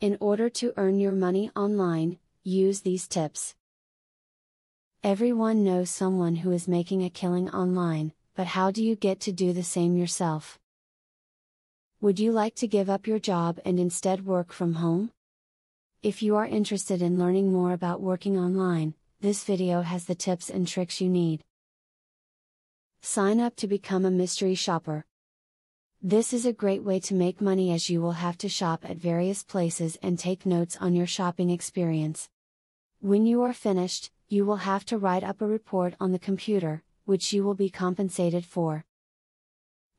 In order to earn your money online, use these tips. Everyone knows someone who is making a killing online, but how do you get to do the same yourself? Would you like to give up your job and instead work from home? If you are interested in learning more about working online, this video has the tips and tricks you need. Sign up to become a mystery shopper. This is a great way to make money, as you will have to shop at various places and take notes on your shopping experience. When you are finished, you will have to write up a report on the computer, which you will be compensated for.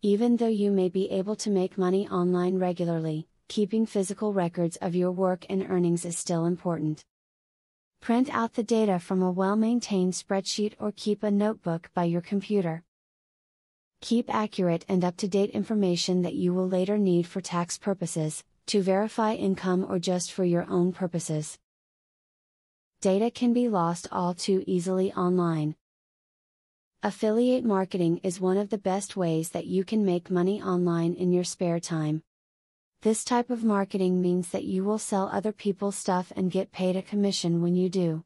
Even though you may be able to make money online regularly, keeping physical records of your work and earnings is still important. Print out the data from a well-maintained spreadsheet or keep a notebook by your computer. Keep accurate and up-to-date information that you will later need for tax purposes, to verify income, or just for your own purposes. Data can be lost all too easily online. Affiliate marketing is one of the best ways that you can make money online in your spare time. This type of marketing means that you will sell other people's stuff and get paid a commission when you do.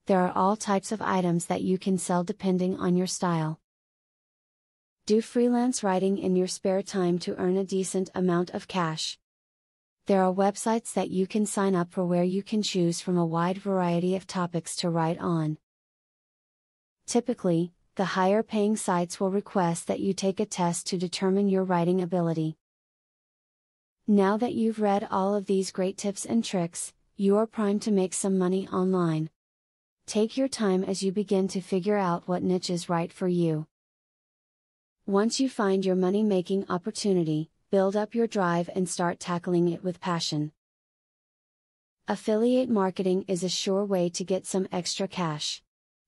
There are all types of items that you can sell depending on your style. Do freelance writing in your spare time to earn a decent amount of cash. There are websites that you can sign up for where you can choose from a wide variety of topics to write on. Typically, the higher paying sites will request that you take a test to determine your writing ability. Now that you've read all of these great tips and tricks, you are primed to make some money online. Take your time as you begin to figure out what niche is right for you. Once you find your money-making opportunity, build up your drive and start tackling it with passion. Affiliate marketing is a sure way to get some extra cash.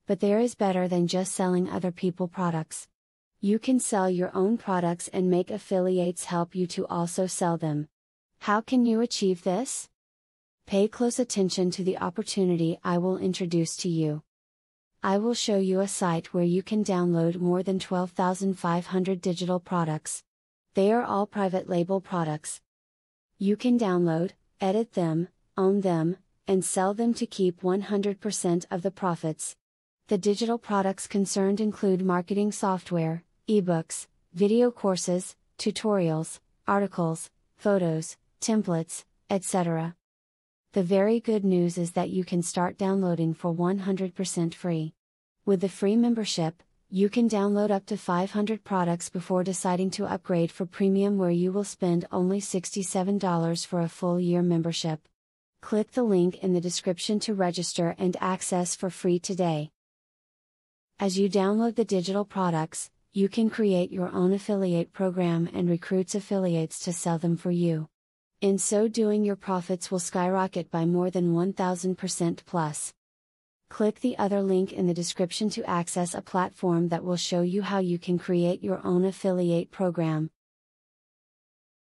But there is better than just selling other people's products. You can sell your own products and make affiliates help you to also sell them. How can you achieve this? Pay close attention to the opportunity I will introduce to you. I will show you a site where you can download more than 12,500 digital products. They are all private label products. You can download, edit them, own them, and sell them to keep 100% of the profits. The digital products concerned include marketing software, ebooks, video courses, tutorials, articles, photos, templates, etc. The very good news is that you can start downloading for 100% free. With the free membership, you can download up to 500 products before deciding to upgrade for premium, where you will spend only $67 for a full year membership. Click the link in the description to register and access for free today. As you download the digital products, you can create your own affiliate program and recruit affiliates to sell them for you. In so doing, your profits will skyrocket by more than 1,000% plus. Click the other link in the description to access a platform that will show you how you can create your own affiliate program.